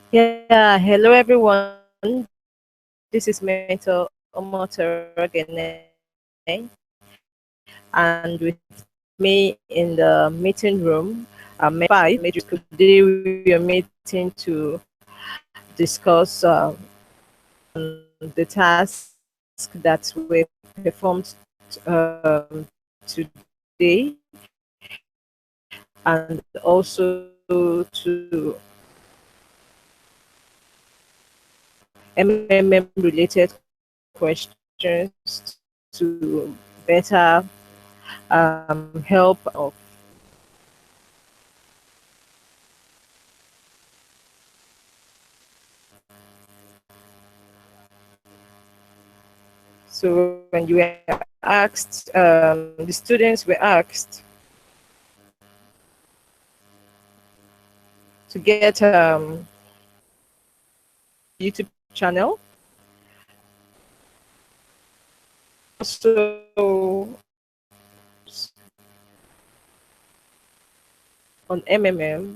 Yeah, hello everyone. This is Mentor Omotorogene, and with me in the meeting room, Mentor 5. Today we are meeting to discuss the task that were performed today, and also to MMM related questions to better help of so when you were asked, the students were asked to get YouTube channel, also on MMM,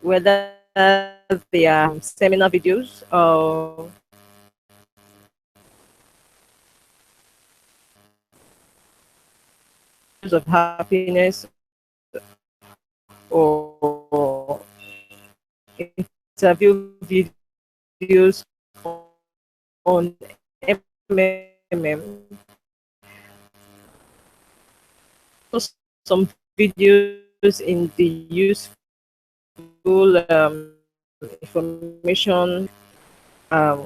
whether they are seminar videos or of happiness or interview videos on MMM, some videos in the useful information. I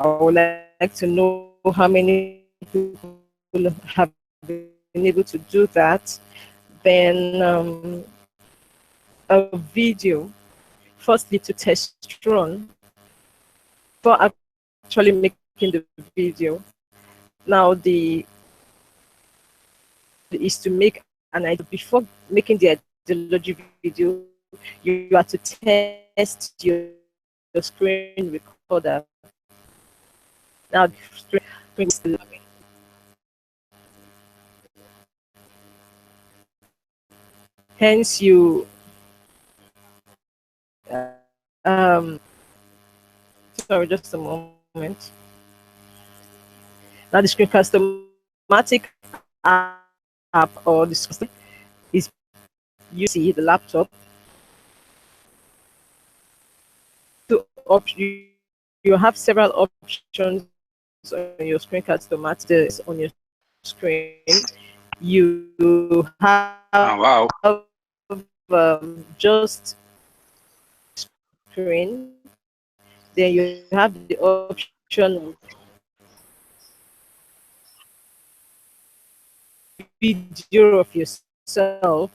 would like to know how many people have been able to do that. Then a video, firstly to test run for actually making the video. Now the is to make an idea before making the ideology video. You have to test your screen recorder. Now the screen is loading. Hence you um sorry, just a moment. Now the Screencast-O-Matic app or the is you see the laptop to you have several options on your Screencast-O-Matic on your screen. You have Oh, wow. just screen, then you have the option of video of yourself.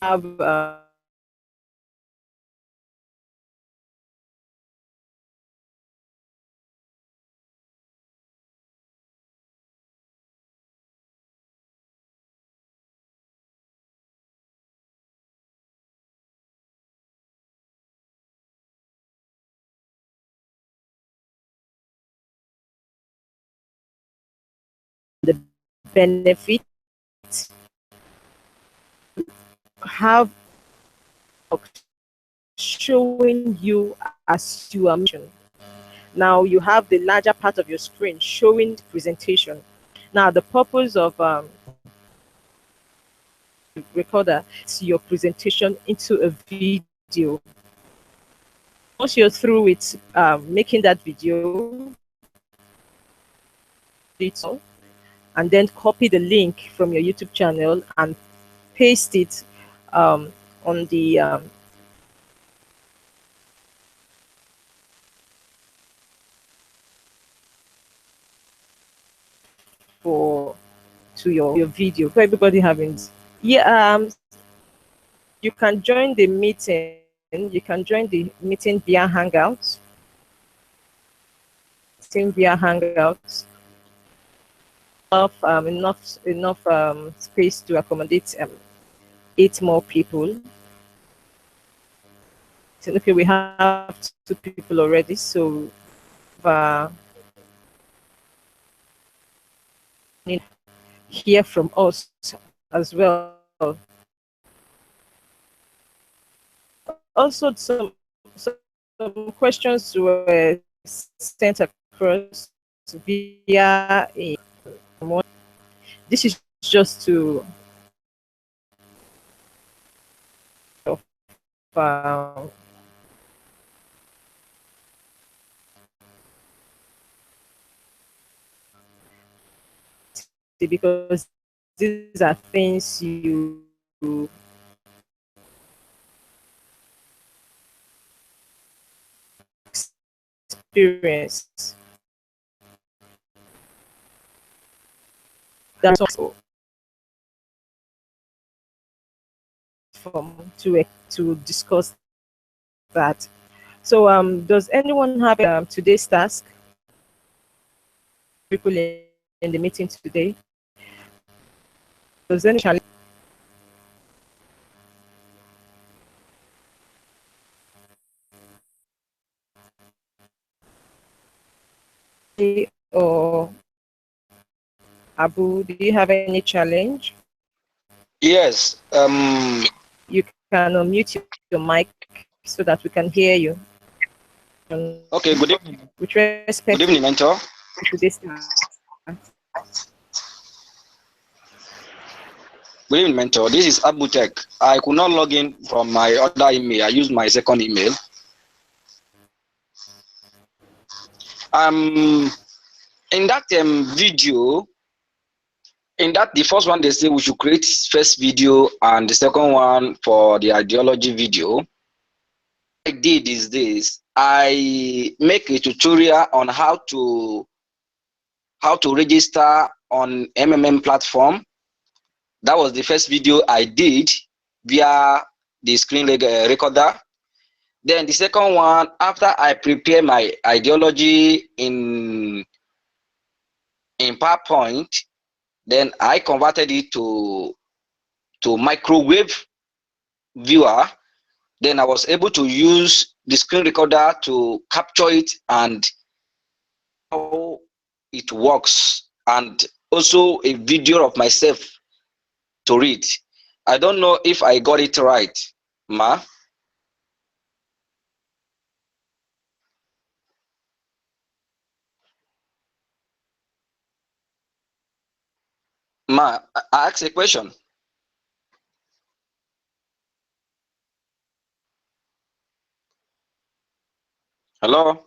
Have the benefit, have showing you as you are mentioned. Now you have the larger part of your screen showing presentation. Now the purpose of recorder is your presentation into a video. Once you're through with making that video, and then copy the link from your YouTube channel and paste it on the for to your video for everybody having. Yeah, you can join the meeting. You can join the meeting via Hangouts. Meeting via Hangouts. Enough space to accommodate 8 more people. So, okay, we have 2 people already, so uh, hear from us as well. also some questions were sent across via a this is just to um, because these are things you experience. That's also to discuss that. So does anyone have today's task? People in the meeting today. Does any challenge or Abu, do you have any challenge? Yes. You can unmute your mic so that we can hear you. Okay. Good evening. With respect Good evening, mentor. to this task. Good evening, mentor. This is Abu Tech. I could not log in from my other email. I used my second email. In that video, in that the first one they say we should create first video, and the second one for the ideology video. What I did is this: I make a tutorial on how to register on MMM platform. That was the first video I did via the screen recorder. Then the second one, after I prepare my ideology in PowerPoint, then I converted it to microwave viewer. Then I was able to use the screen recorder to capture it and how it works, and also a video of myself to read. I don't know if I got it right, Ma. Ma, I asked a question. Hello?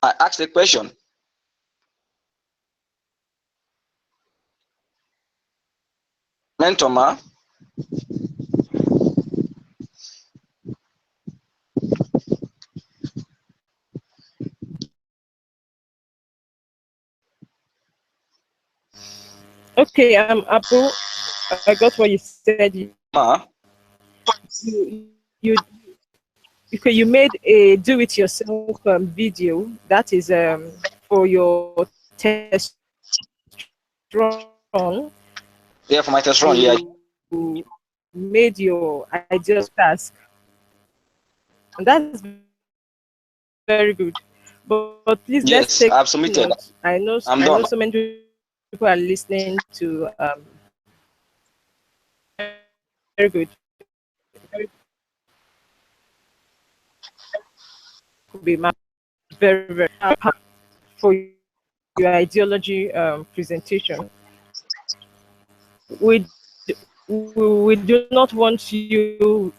I asked a question. Mentor, Ma. Okay, Abu, I got what you said. Ma. You okay, you made a do-it-yourself video that is for your test run. Yeah, for my test run, yeah. You made your ideal task, and that's very good. But please let's Yes, take I've submitted. note. I'm I know done. so many people are listening to very good. Very, could be very for your ideology presentation. We we do not want you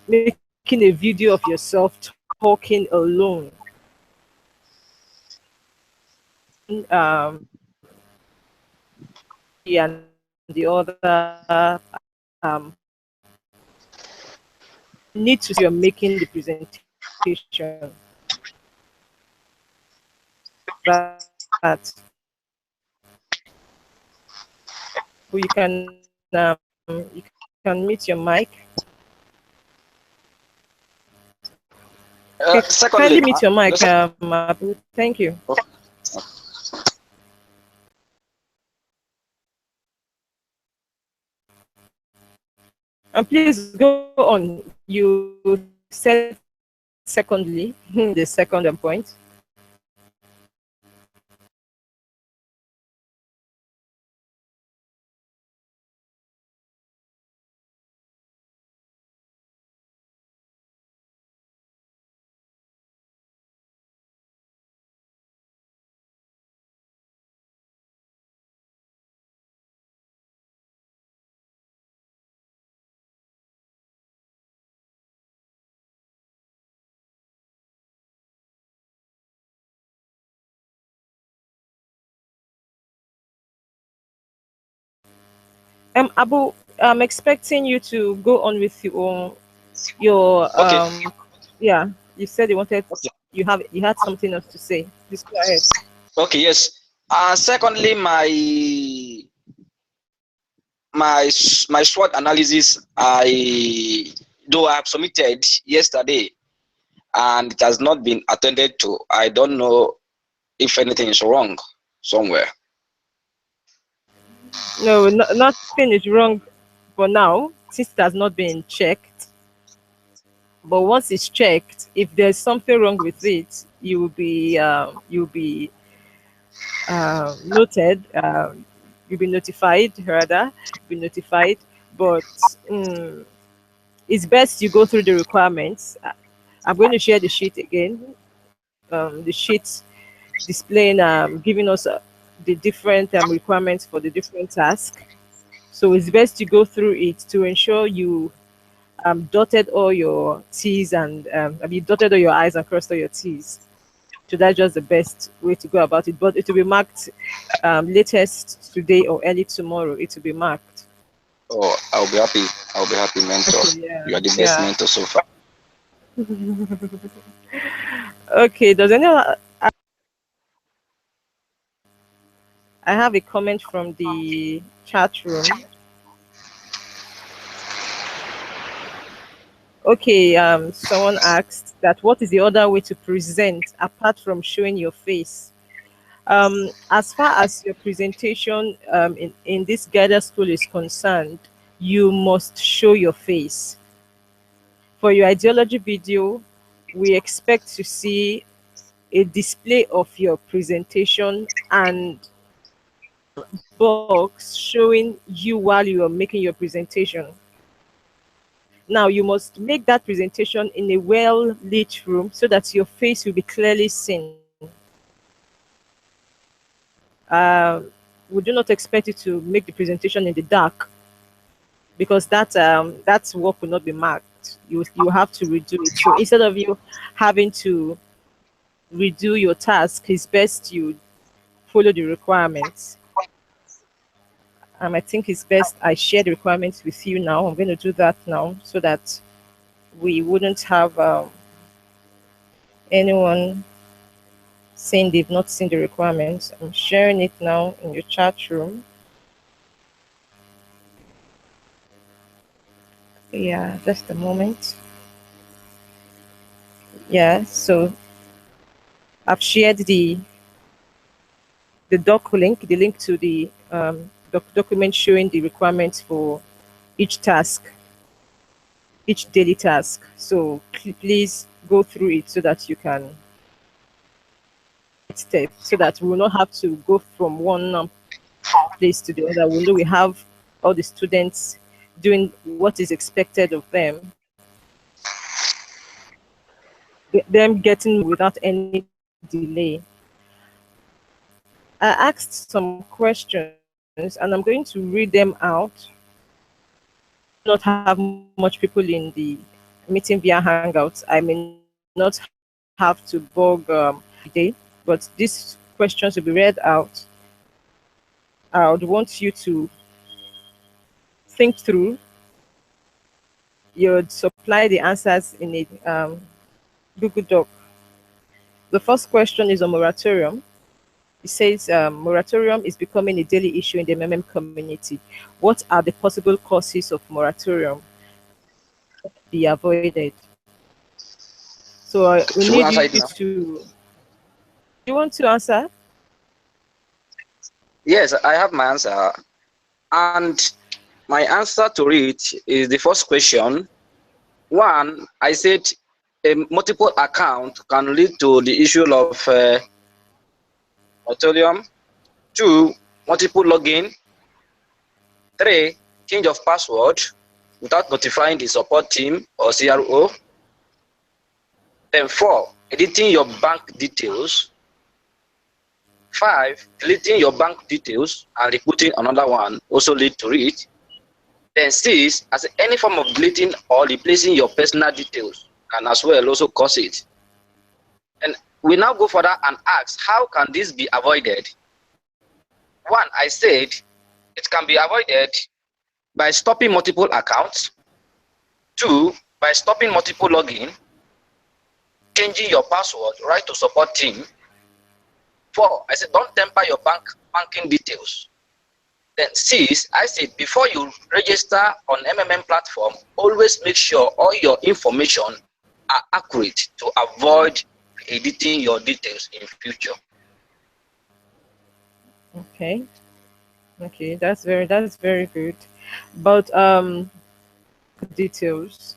making a video of yourself talking alone. Um, and the other need to see you're making the presentation. That um, you can mute your mic. Okay, Secondly, kindly Ma, mute your the mic. second, Abu. Thank you. And please go on. You said secondly, the second point. Abu, I'm expecting you to go on with your Okay. yeah. You said you wanted Okay. you had something else to say. Please go ahead. Okay. Yes. Secondly, my SWOT analysis, though I have submitted yesterday and it has not been attended to, I don't know if anything is wrong somewhere. No, nothing is wrong for now since it has not been checked. But once it's checked, if there's something wrong with it, you'll be noted. You'll be notified. Rather, be notified. But it's best you go through the requirements. I'm going to share the sheet again. The sheet displaying, giving us the different requirements for the different tasks. So it's best to go through it to ensure you dotted all your T's and you dotted all your I's and crossed all your T's. So that's just the best way to go about it. But it will be marked latest today or early tomorrow. It will be marked. Oh, I'll be happy. I'll be happy, mentor. Okay, yeah, You are the best yeah. mentor so far. Okay, does anyone? I have a comment from the chat room. Okay, someone asked that what is the other way to present apart from showing your face? As far as your presentation in this guided school is concerned, you must show your face. For your ideology video, we expect to see a display of your presentation and box showing you while you are making your presentation. Now you must make that presentation in a well lit room so that your face will be clearly seen. Uh, we do not expect you to make the presentation in the dark because that work will not be marked. You have to redo it. So instead of you having to redo your task, it's best you follow the requirements. I think it's best I share the requirements with you now. I'm going to do that now so that we wouldn't have anyone saying they've not seen the requirements. I'm sharing it now in your chat room. Yeah, just a moment. Yeah, so I've shared the doc link, the link to the document showing the requirements for each task, each daily task. So please go through it so that you can step, so that we will not have to go from one place to the other. We know we have all the students doing what is expected of them, them getting without any delay. I asked some questions and I'm going to read them out. Not have much people in the meeting via Hangouts. I may not have to bug today, but these questions will be read out. I would want you to think through. You'd supply the answers in a Google Doc. The first question is a moratorium. It says moratorium is becoming a daily issue in the MMM community. What are the possible causes of moratorium be avoided? So we Should we need answer you it now? to. You want to answer? Yes, I have my answer. And my answer to it is the first question. One, I said a multiple account can lead to the issue of moratorium. Two, multiple login. Three, change of password without notifying the support team or CRO. Then four, editing your bank details. Five, deleting your bank details and rebooting another one also lead to it. Then six, as any form of deleting or replacing your personal details can as well also cause it. And we now go further and ask, how can this be avoided? One, I said it can be avoided by stopping multiple accounts. 2, by stopping multiple login, changing your password, write to support team. 4, I said don't tamper your banking details. Then 6, I said before you register on MMM platform, always make sure all your information are accurate to avoid editing your details in future. Okay. Okay, that's very good. But details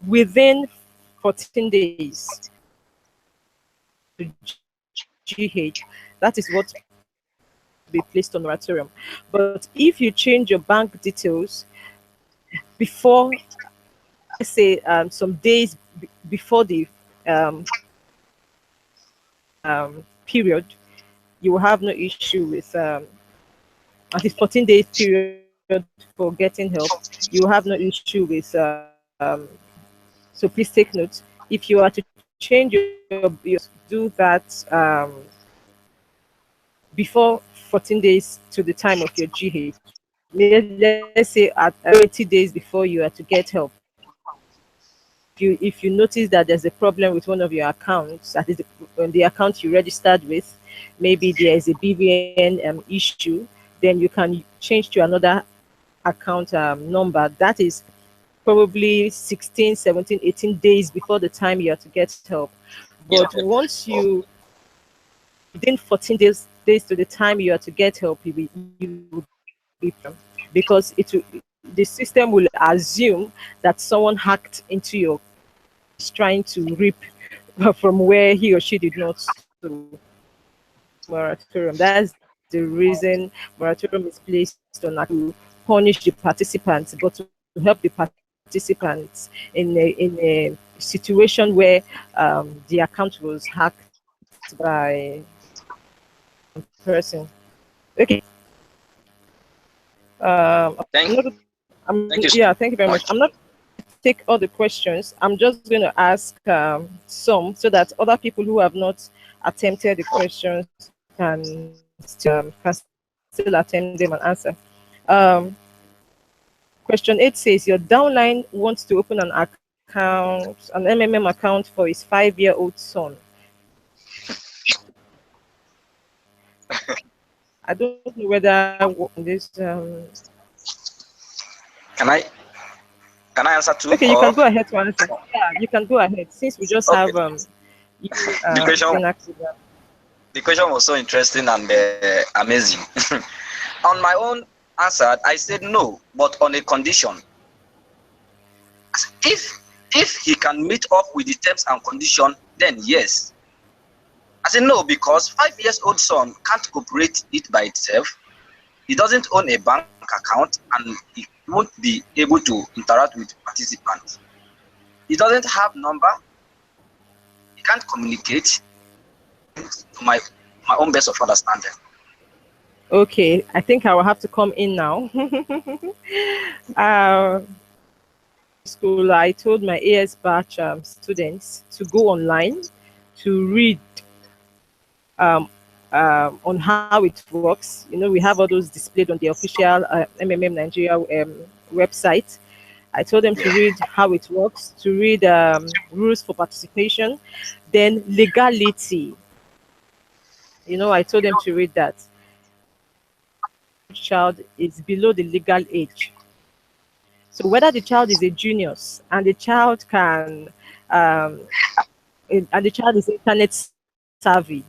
within 14 days to GH, that is what be placed on moratorium. But if you change your bank details before, let's say, some days before the um, period, you will have no issue with at least 14 days period for getting help. You will have no issue with. So please take note. If you are to change your do that before 14 days to the time of your GH. Let's say at 80 days before you are to get help. If you notice that there's a problem with one of your accounts, that is the account you registered with, maybe there is a BVN issue, then you can change to another account number. That is probably 16, 17, 18 days before the time you are to get help. But once you, within 14 days to the time you are to get help, you will be, because the system will assume that someone hacked into your, is trying to reap from where he or she did not. So moratorium. That's the reason moratorium is placed on to punish the participants, but to help the participants in a situation where the account was hacked by a person. Okay. Thank you Yeah, thank you very much. much. I'm not take all the questions. I'm just going to ask some so that other people who have not attempted the questions can still attempt them and answer. Um, Question 8 says your downline wants to open an account, an MMM account for his 5-year-old son. I don't know whether this. Can I answer too? Okay, you can go ahead to answer. Yeah, you can go ahead since we just have the question. The question was so interesting and amazing. On my own answer, I said no, but on a condition. If he can meet up with the terms and condition, then yes. I said no, because 5-year-old son can't operate it by itself. He doesn't own a bank account and he won't be able to interact with participants. He doesn't have number. He can't communicate. To my own best of understanding. Okay, I think I will have to come in now. School, I told my AS batch students to go online to read on how it works. You know, we have all those displayed on the official MMM Nigeria website. I told them to read how it works, to read rules for participation, then legality. You know, I told them to read that. Child is below the legal age. So whether the child is a genius and the child can, and the child is internet savvy,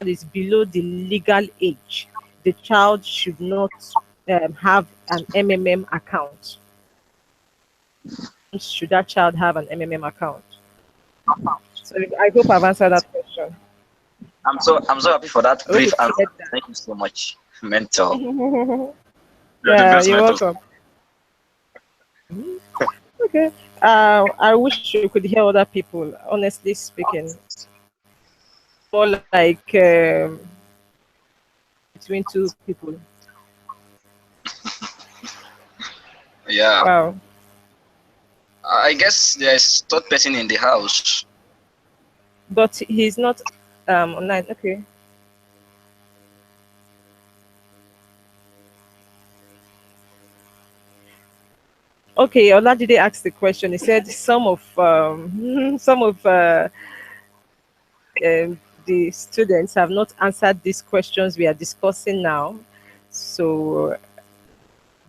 is below the legal age, the child should not have an MMM account. Should that child have an MMM account? So I hope I've answered that question. I'm so happy for that brief answer. Thank you so much, mentor. Yeah, you're welcome. Okay. I wish you could hear other people. Honestly speaking, more like between two people. Yeah. Wow. I guess there's third person in the house. But he's not online. Okay. Okay, Olajide asked the question. He said some of the students have not answered these questions we are discussing now. So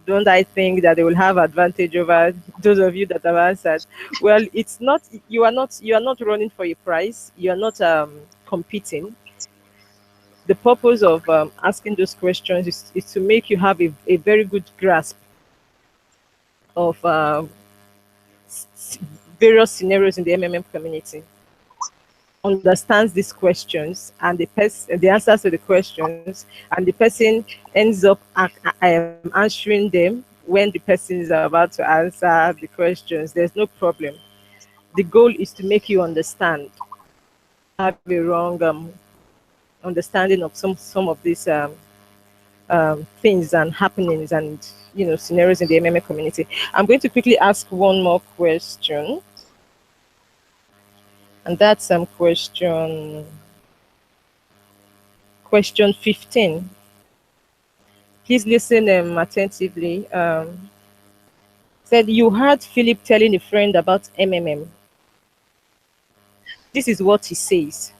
don't I think that they will have advantage over those of you that have answered? Well, it's not, you are not running for a prize. You are not competing. The purpose of asking those questions is to make you have a very good grasp of various scenarios in the MMM community, understands these questions and the answers to the questions, and the person ends up answering them when the person is about to answer the questions. There's no problem. The goal is to make you understand, have a wrong understanding of some of these things and happenings and scenarios in the MMA community. I'm going to quickly ask one more question, and that's question 15. Please listen attentively. Said you heard Philip telling a friend about MMM. This is what he says.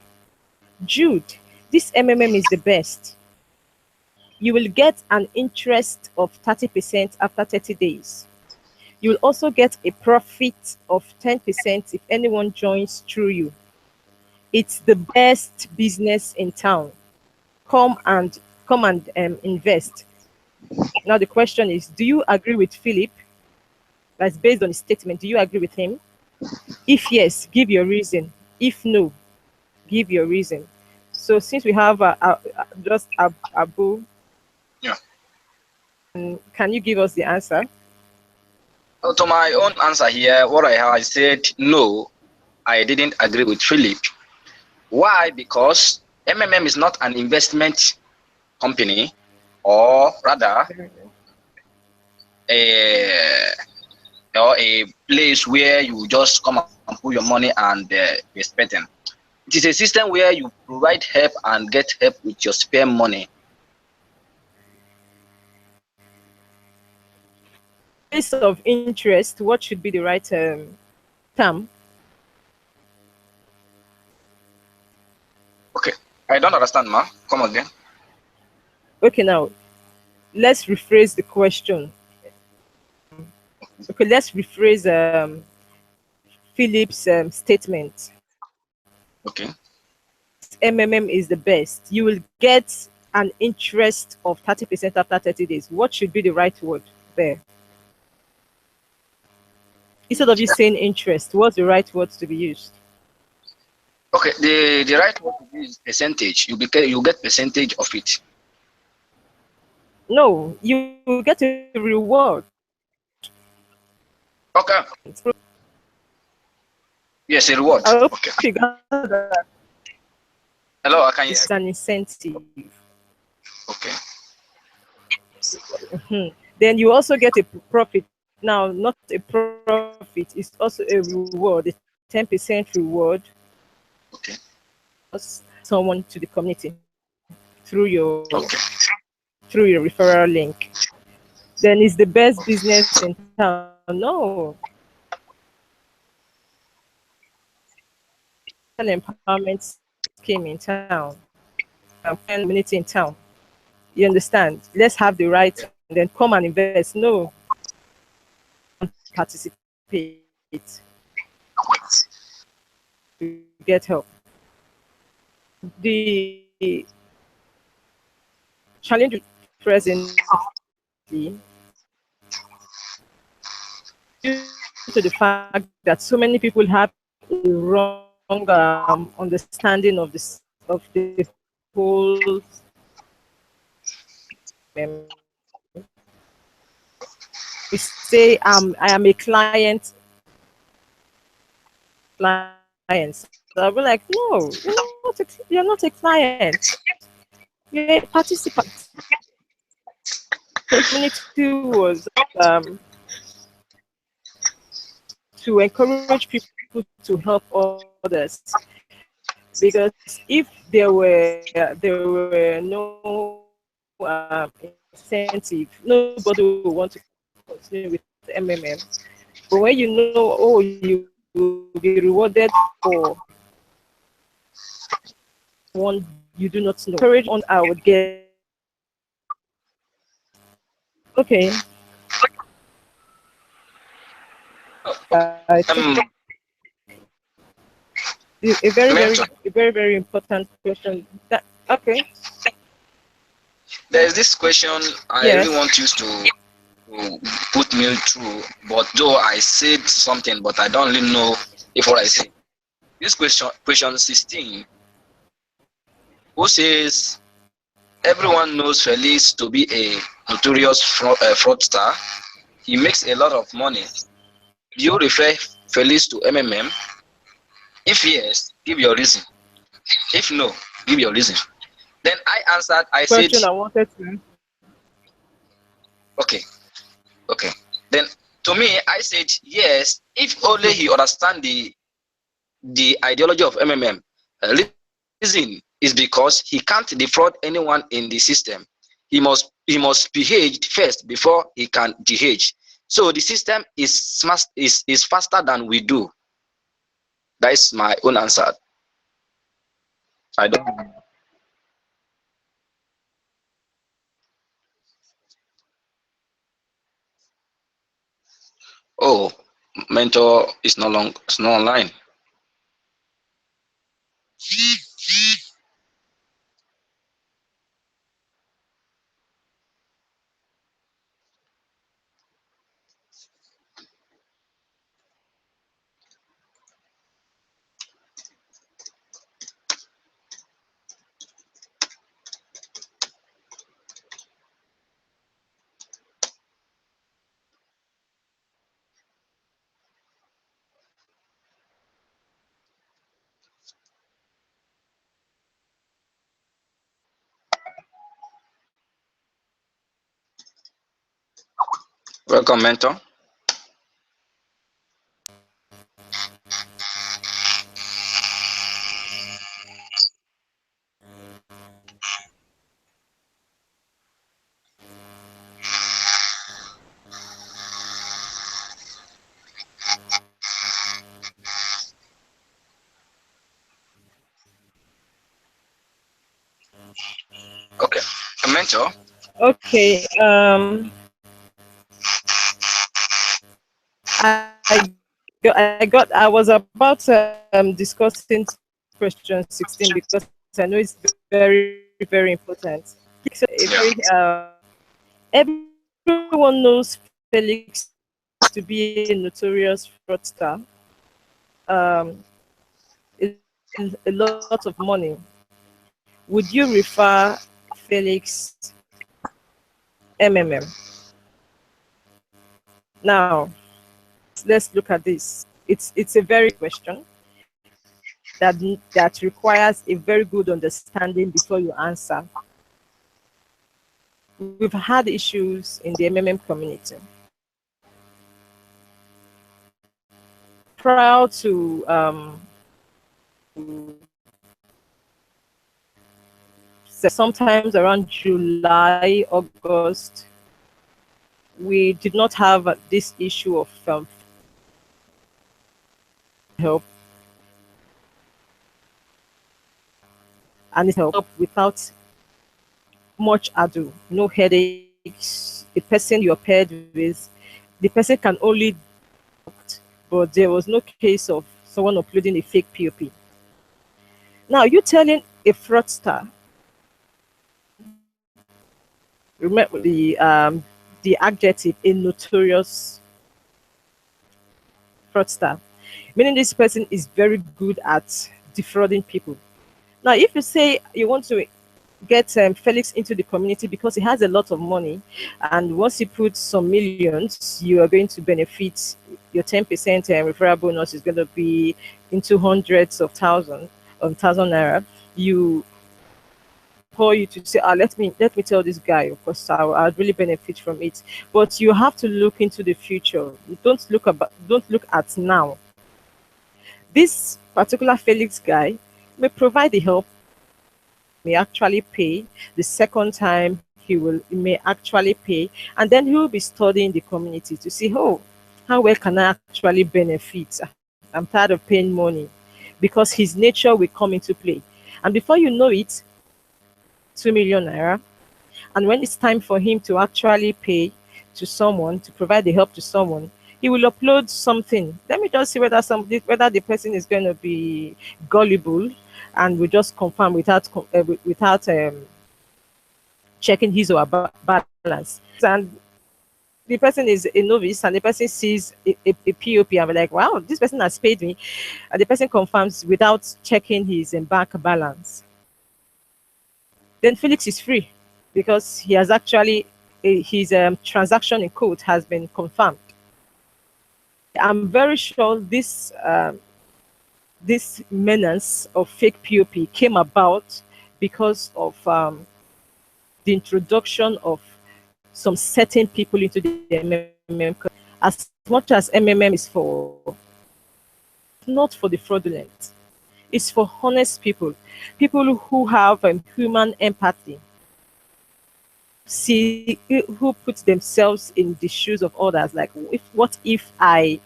Jude, this MMM is the best. You will get an interest of 30% after 30 days. You will also get a profit of 10% if anyone joins through you. It's the best business in town. Come and invest. Now the question is, do you agree with Philip? That's based on his statement. Do you agree with him? If yes, give your reason. If no, give your reason. So since we have just Abu, Yeah. Can you give us the answer? To my own answer here, what I said, no, I didn't agree with Philip. Why? Because MMM is not an investment company, or rather a place where you just come and put your money and be spending. It is a system where you provide help and get help with your spare money. Place of interest, what should be the right term? Okay, I don't understand, ma. Come again. Okay, now let's rephrase the question. Okay, let's rephrase Philip's statement. Okay. MMM is the best. You will get an interest of 30% after 30 days. What should be the right word there? Instead of you saying interest, what's the right word to be used? Okay, the right word is percentage. You get percentage of it. No, you get a reward. Okay. Yes, a reward. I hope Okay. you got that. Hello, I can hear. It's an incentive. Okay. Then you also get a profit. Now, not a profit, it's also a reward, a 10% reward. Okay. Someone to the community through your Okay. through your referral link. Then it's the best business in town. No. Empowerment scheme in town. Community in town. You understand? Let's have the right and then come and invest. No. Participate. To get help. The challenge presently due to the fact that so many people have a wrong understanding of the whole we say I am a client. So I'll be like, no, you're not a client. You're a participant. Community was to encourage people to help others, because if there were no incentive, nobody would want to continue with MMM. But when you know, oh, you will be rewarded for one you do not know, courage on I would get. Okay, I think Um, Mentor, a very important question. That, okay, there's this question I really yes. want you to put me through, but though I said something, but I don't really know if what I say. This question 16, who says everyone knows Felix to be a notorious fraudster. He makes a lot of money. Do you refer Felix to MMM? If yes, give your reason. If no, give your reason. Then I answered, I said, Question I wanted to. okay, okay. Then to me, I said, yes, if only he understand the ideology of MMM. Reason is because he can't defraud anyone in the system. He must PH first before he can DH. So the system is faster than we do. That is my own answer. I don't. Oh, mentor is no long. It's not online. Welcome, mentor. Okay, mentor. Okay, I was about discussing question 16 because I know it's very very important. So Yeah. a very everyone knows Felix to be a notorious fraudster. Um, a lot of money. Would you refer Felix MMM? Now, let's look at this. It's a very question that requires a very good understanding before you answer. We've had issues in the MMM community. Prior to sometimes around July, August, we did not have this issue of help, and it's help without much ado, no headaches. The person you're paired with, the person can only, but there was no case of someone uploading a fake POP. Now, you telling a fraudster, remember the adjective, a notorious fraudster, meaning this person is very good at defrauding people. Now, if you say you want to get Felix into the community because he has a lot of money, and once he puts some millions, you are going to benefit. Your 10% referral bonus is going to be into hundreds of thousand naira. You call you to say, let me tell this guy, of course, I'll really benefit from it. But you have to look into the future. Don't look at now. This particular Felix guy may provide the help, may actually pay the second time he may actually pay, and then he will be studying the community to see, oh, how well can I actually benefit? I'm tired of paying money, because his nature will come into play. And before you know it, 2 million naira. And when it's time for him to actually pay to someone, to provide the help to someone, he will upload something. Let me just see whether the person is going to be gullible, and we just confirm without checking his or her balance. And the person is a novice, and the person sees a POP, and we're like, wow, this person has paid me. And the person confirms without checking his bank balance. Then Felix is free, because he has actually, his transaction in code has been confirmed. I'm very sure this menace of fake POP came about because of the introduction of some certain people into the MMM. As much as MMM is not for the fraudulent, it's for honest people who have human empathy, see, who put themselves in the shoes of others. Like, what if I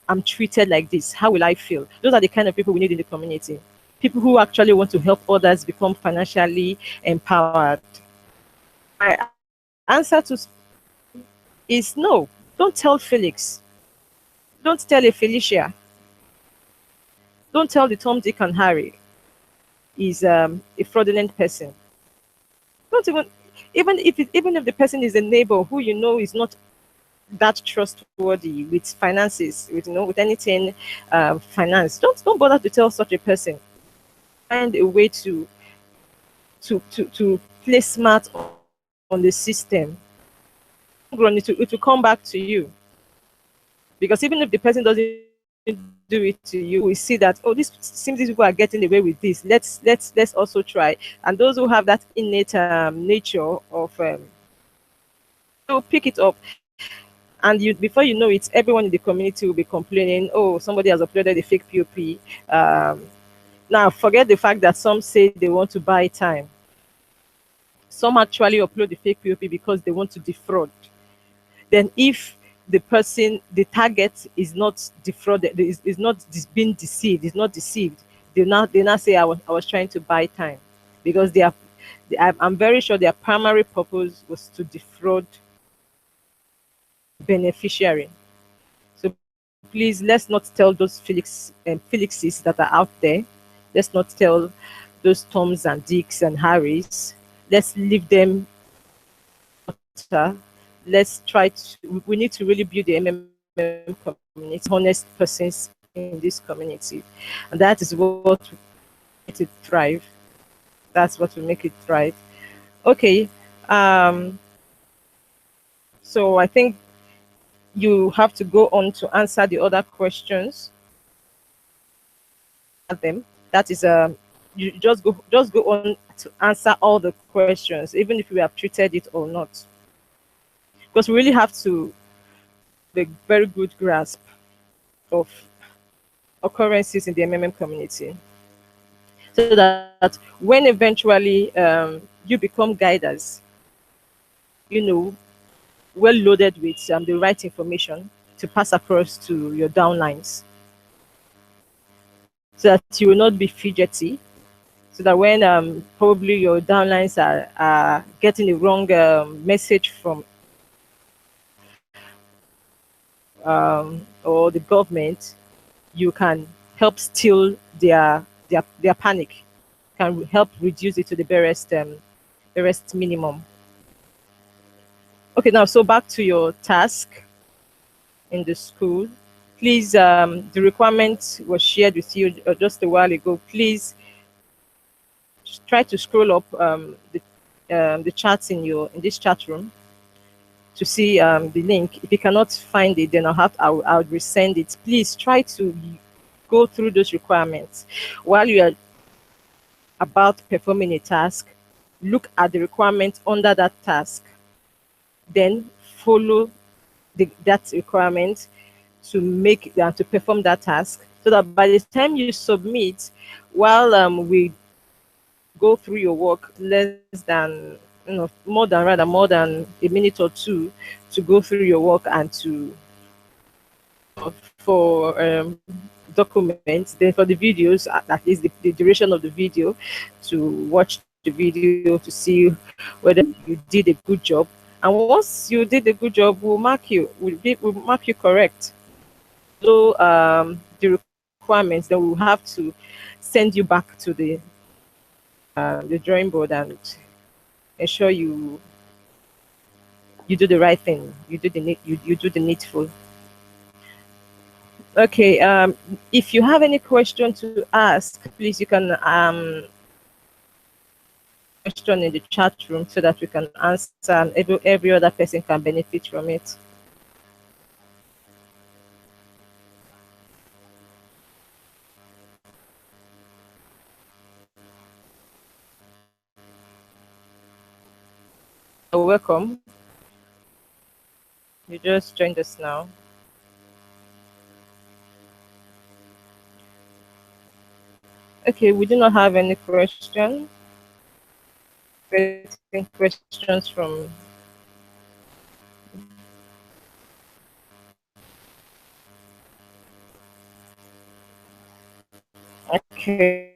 am treated like this? How will I feel? Those are the kind of people we need in the community. People who actually want to help others become financially empowered. My answer to is no. Don't tell Felix. Don't tell a Felicia. Don't tell the Tom, Dick, and Harry is a fraudulent person. Don't even if the person is a neighbor who you know is not that trustworthy with finances, with anything finance. Don't bother to tell such a person. Find a way to play smart on the system. It will come back to you, because even if the person doesn't do it to you, we see that, oh, this seems these people are getting away with this. Let's also try. And those who have that innate nature of they'll pick it up, and before you know it, everyone in the community will be complaining, oh, somebody has uploaded a fake POP. Now forget the fact that some say they want to buy time. Some actually upload the fake POP because they want to defraud. Then if the target is not defrauded, is not being deceived, is not deceived, they now say, I was trying to buy time, because I'm very sure their primary purpose was to defraud beneficiary. So please, let's not tell those Felixes that are out there. Let's not tell those Toms and Dicks and Harrys. Let's leave them. Let's try to. We need to really build the MMM community, honest persons in this community, and that is what will make it thrive. That's what will make it thrive. Okay. So I think you have to go on to answer the other questions. Them. That is you just go on to answer all the questions, even if we have treated it or not, because we really have to make very good grasp of occurrences in the MMM community, so that when eventually you become guiders, well loaded with the right information to pass across to your downlines, so that you will not be fidgety, so that when probably your downlines are getting the wrong message from or the government, you can help still their panic, can help reduce it to the barest minimum. Okay, now so back to your task in the school. Please, the requirement was shared with you just a while ago. Please try to scroll up the chats in this chat room to see the link. If you cannot find it, then I'll resend it. Please try to go through those requirements while you are about performing a task. Look at the requirement under that task, then follow that requirement to perform that task, so that by the time you submit, while we go through your work less than more than a minute or two to go through your work and to for documents. Then for the videos, at least the duration of the video, to watch the video to see whether you did a good job. And once you did a good job, we'll mark you. We'll mark you correct. So the requirements, then we'll have to send you back to the drawing board and ensure you do the right thing. You do the needful. Okay. If you have any question to ask, please you can question in the chat room so that we can answer and every other person can benefit from it. Welcome. You just joined us now. Okay, we do not have any question. Getting questions from okay.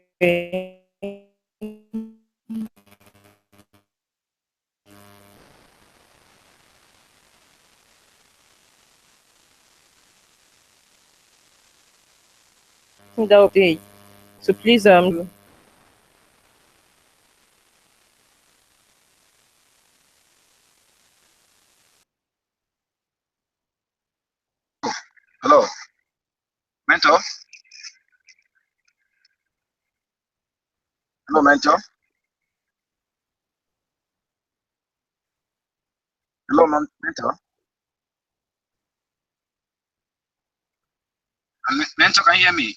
That would be so please Hello, mentor. Hello, mentor. Hello, mentor. Mentor, can you hear me?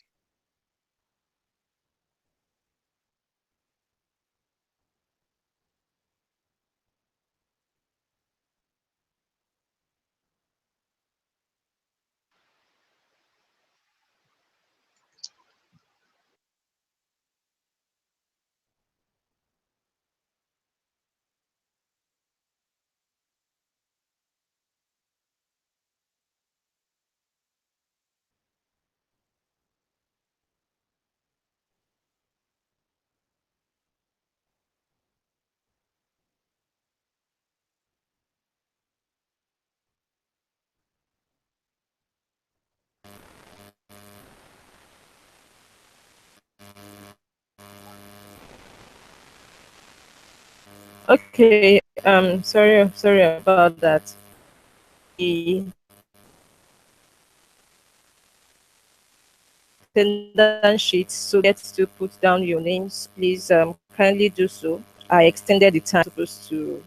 okay. Sorry about that. The attendance sheet, so get to put down your names. Please kindly do so. I extended the time supposed to.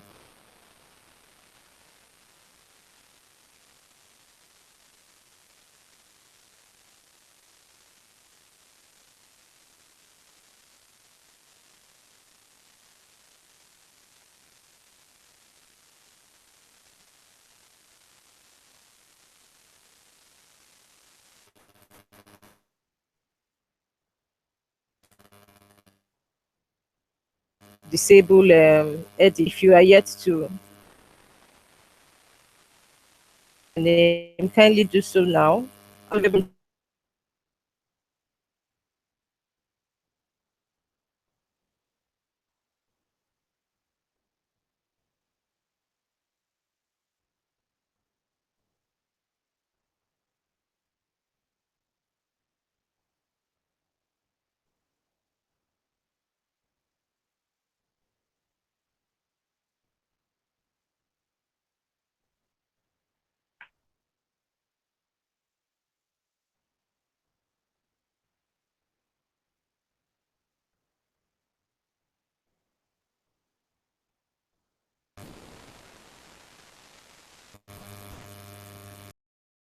Disable edit if you are yet to name, kindly do so now.